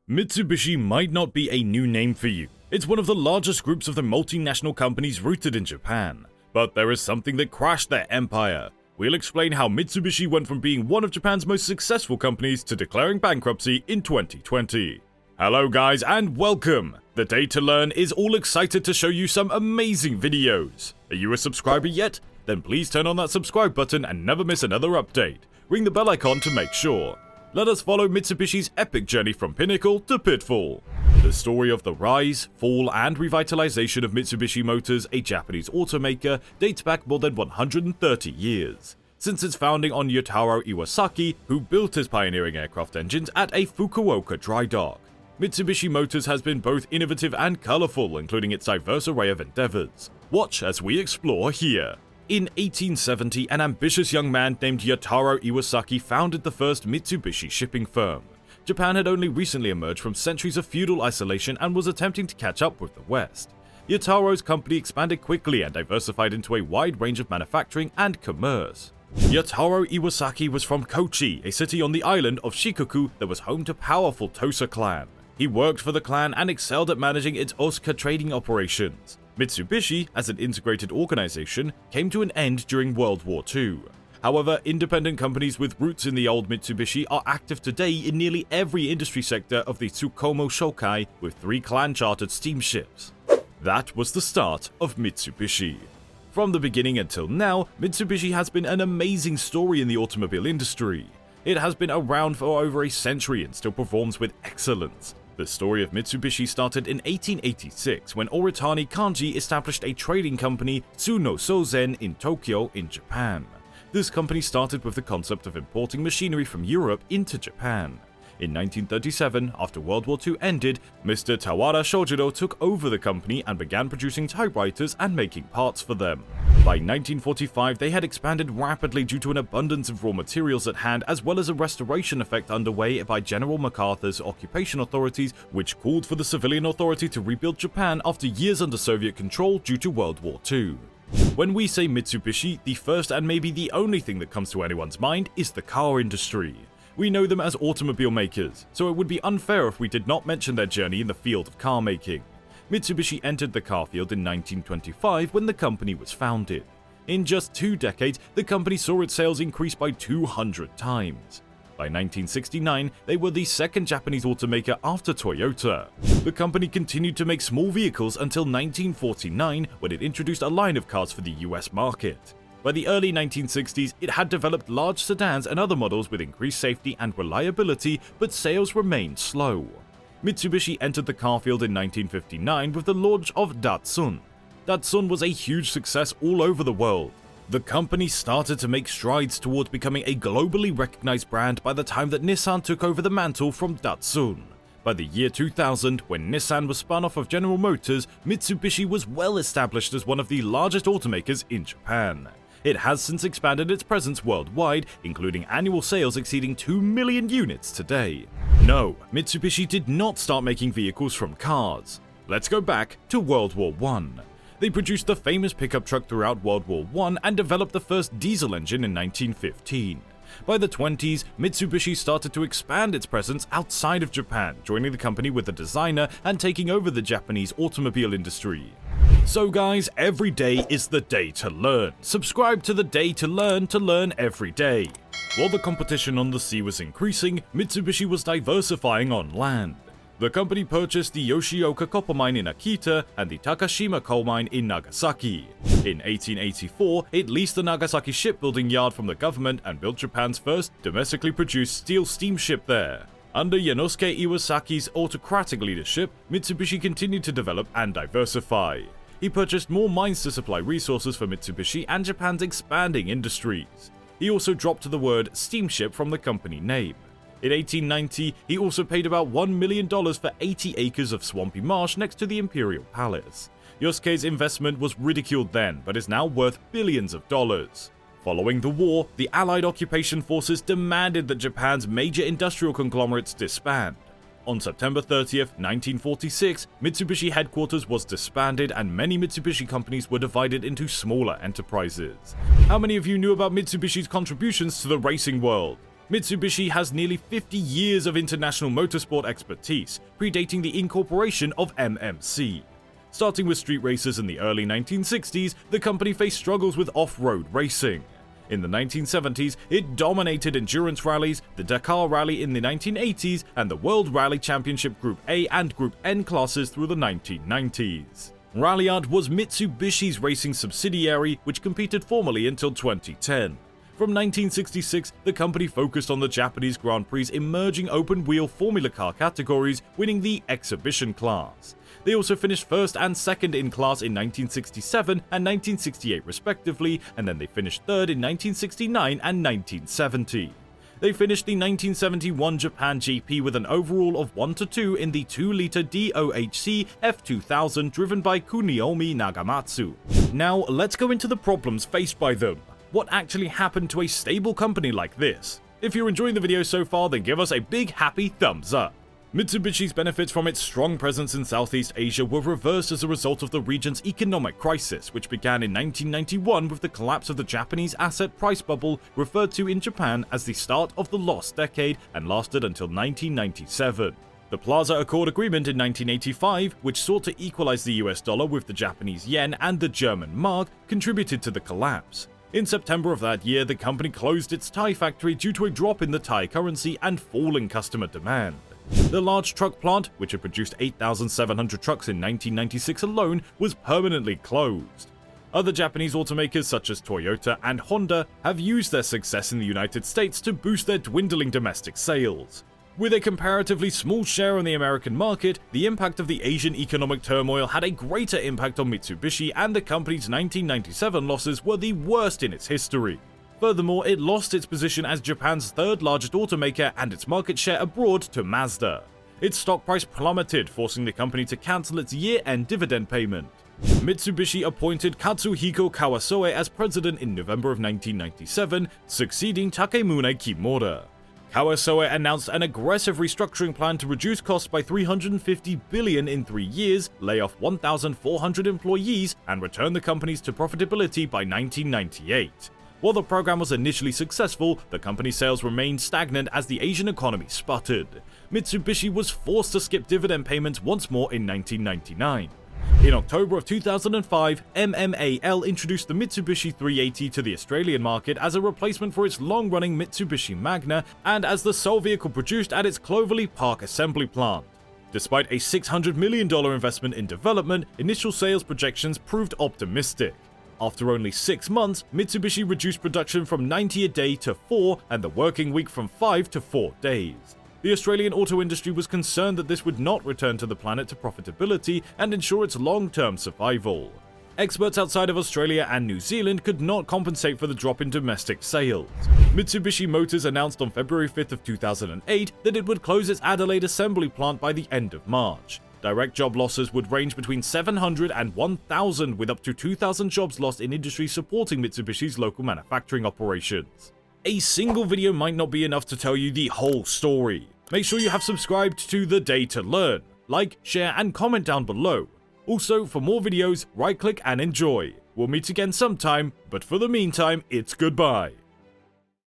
Mitsubishi might not be a new name for you. It's one of the largest groups of the multinational companies rooted in Japan. But there is something that crashed their empire. We'll explain how Mitsubishi went from being one of Japan's most successful companies to declaring bankruptcy in 2020. Hello guys and welcome! The Day to Learn is all excited to show you some amazing videos. Are you a subscriber yet? Then please turn on that subscribe button and never miss another update. Ring the bell icon to make sure. Let us follow Mitsubishi's epic journey from Pinnacle to Pitfall. The story of the rise, fall, and revitalization of Mitsubishi Motors, a Japanese automaker, dates back more than 130 years. Since its founding on Yotaro Iwasaki, who built his pioneering aircraft engines at a Fukuoka dry dock. Mitsubishi Motors has been both innovative and colorful, including its diverse array of endeavors. Watch as we explore here. In 1870, an ambitious young man named Yotaro Iwasaki founded the first Mitsubishi shipping firm. Japan had only recently emerged from centuries of feudal isolation and was attempting to catch up with the West. Yotaro's company expanded quickly and diversified into a wide range of manufacturing and commerce. Yotaro Iwasaki was from Kochi, a city on the island of Shikoku that was home to powerful Tosa clan. He worked for the clan and excelled at managing its Osaka trading operations. Mitsubishi, as an integrated organization, came to an end during World War II. However, independent companies with roots in the old Mitsubishi are active today in nearly every industry sector of the Tsukumo Shokai, with 3 clan-chartered steamships. That was the start of Mitsubishi. From the beginning until now, Mitsubishi has been an amazing story in the automobile industry. It has been around for over a century and still performs with excellence. The story of Mitsubishi started in 1886 when Oritani Kanji established a trading company, Tsuno Sozen, in Tokyo, in Japan. This company started with the concept of importing machinery from Europe into Japan. In 1937, after World War II ended, Mr. Tawara Shojiro took over the company and began producing typewriters and making parts for them. By 1945, they had expanded rapidly due to an abundance of raw materials at hand, as well as a restoration effect underway by General MacArthur's occupation authorities, which called for the civilian authority to rebuild Japan after years under Soviet control due to World War II. When we say Mitsubishi, the first and maybe the only thing that comes to anyone's mind is the car industry. We know them as automobile makers, so it would be unfair if we did not mention their journey in the field of car making. Mitsubishi entered the car field in 1925 when the company was founded. In just 2 decades, the company saw its sales increase by 200 times. By 1969, they were the second Japanese automaker after Toyota. The company continued to make small vehicles until 1949, when it introduced a line of cars for the US market. By the early 1960s, it had developed large sedans and other models with increased safety and reliability, but sales remained slow. Mitsubishi entered the car field in 1959 with the launch of Datsun. Datsun was a huge success all over the world. The company started to make strides towards becoming a globally recognized brand by the time that Nissan took over the mantle from Datsun. By the year 2000, when Nissan was spun off of General Motors, Mitsubishi was well established as one of the largest automakers in Japan. It has since expanded its presence worldwide, including annual sales exceeding 2 million units today. No, Mitsubishi did not start making vehicles from cars. Let's go back to World War I. They produced the famous pickup truck throughout World War I and developed the first diesel engine in 1915. By the 20s, Mitsubishi started to expand its presence outside of Japan, joining the company with a designer and taking over the Japanese automobile industry. So guys, every day is the day to learn. Subscribe to the Day to learn every day. While the competition on the sea was increasing, Mitsubishi was diversifying on land. The company purchased the Yoshioka copper mine in Akita and the Takashima coal mine in Nagasaki. In 1884, it leased the Nagasaki shipbuilding yard from the government and built Japan's first domestically produced steel steamship there. Under Yanosuke Iwasaki's autocratic leadership, Mitsubishi continued to develop and diversify. He purchased more mines to supply resources for Mitsubishi and Japan's expanding industries. He also dropped the word steamship from the company name. In 1890, he also paid about $1 million for 80 acres of swampy marsh next to the Imperial Palace. Yosuke's investment was ridiculed then, but is now worth billions of dollars. Following the war, the Allied occupation forces demanded that Japan's major industrial conglomerates disband. On September 30th, 1946, Mitsubishi headquarters was disbanded and many Mitsubishi companies were divided into smaller enterprises. How many of you knew about Mitsubishi's contributions to the racing world? Mitsubishi has nearly 50 years of international motorsport expertise, predating the incorporation of MMC. Starting with street races in the early 1960s, the company faced struggles with off-road racing. In the 1970s, it dominated endurance rallies, the Dakar Rally in the 1980s, and the World Rally Championship Group A and Group N classes through the 1990s. Ralliart was Mitsubishi's racing subsidiary, which competed formally until 2010. From 1966, the company focused on the Japanese Grand Prix's emerging open-wheel Formula Car categories, winning the exhibition class. They also finished first and second in class in 1967 and 1968 respectively, and then they finished third in 1969 and 1970. They finished the 1971 Japan GP with an overall of 1-2 in the 2-liter DOHC F2000 driven by Kuniomi Nagamatsu. Now, let's go into the problems faced by them. What actually happened to a stable company like this? If you're enjoying the video so far, then give us a big happy thumbs up. Mitsubishi's benefits from its strong presence in Southeast Asia were reversed as a result of the region's economic crisis, which began in 1991 with the collapse of the Japanese asset price bubble, referred to in Japan as the start of the lost decade, and lasted until 1997. The Plaza Accord Agreement in 1985, which sought to equalize the US dollar with the Japanese yen and the German mark, contributed to the collapse. In September of that year, the company closed its Thai factory due to a drop in the Thai currency and falling customer demand. The large truck plant, which had produced 8,700 trucks in 1996 alone, was permanently closed. Other Japanese automakers such as Toyota and Honda have used their success in the United States to boost their dwindling domestic sales. With a comparatively small share on the American market, the impact of the Asian economic turmoil had a greater impact on Mitsubishi, and the company's 1997 losses were the worst in its history. Furthermore, it lost its position as Japan's third largest automaker and its market share abroad to Mazda. Its stock price plummeted, forcing the company to cancel its year-end dividend payment. Mitsubishi appointed Katsuhiko Kawasoe as president in November of 1997, succeeding Takemune Kimura. Kawasoe announced an aggressive restructuring plan to reduce costs by $350 billion in 3 years, lay off 1,400 employees, and return the companies to profitability by 1998. While the program was initially successful, the company's sales remained stagnant as the Asian economy sputtered. Mitsubishi was forced to skip dividend payments once more in 1999. In October of 2005, MMAL introduced the Mitsubishi 380 to the Australian market as a replacement for its long-running Mitsubishi Magna and as the sole vehicle produced at its Clovelly Park assembly plant. Despite a $600 million investment in development, initial sales projections proved optimistic. After only 6 months, Mitsubishi reduced production from 90 a day to 4 and the working week from 5 to 4 days. The Australian auto industry was concerned that this would not return to the planet to profitability and ensure its long-term survival. Experts outside of Australia and New Zealand could not compensate for the drop in domestic sales. Mitsubishi Motors announced on February 5th of 2008 that it would close its Adelaide assembly plant by the end of March. Direct job losses would range between 700 and 1,000, with up to 2,000 jobs lost in industries supporting Mitsubishi's local manufacturing operations. A single video might not be enough to tell you the whole story. Make sure you have subscribed to The Day to Learn. Like, share, and comment down below. Also, for more videos, right-click and enjoy. We'll meet again sometime, but for the meantime, it's goodbye.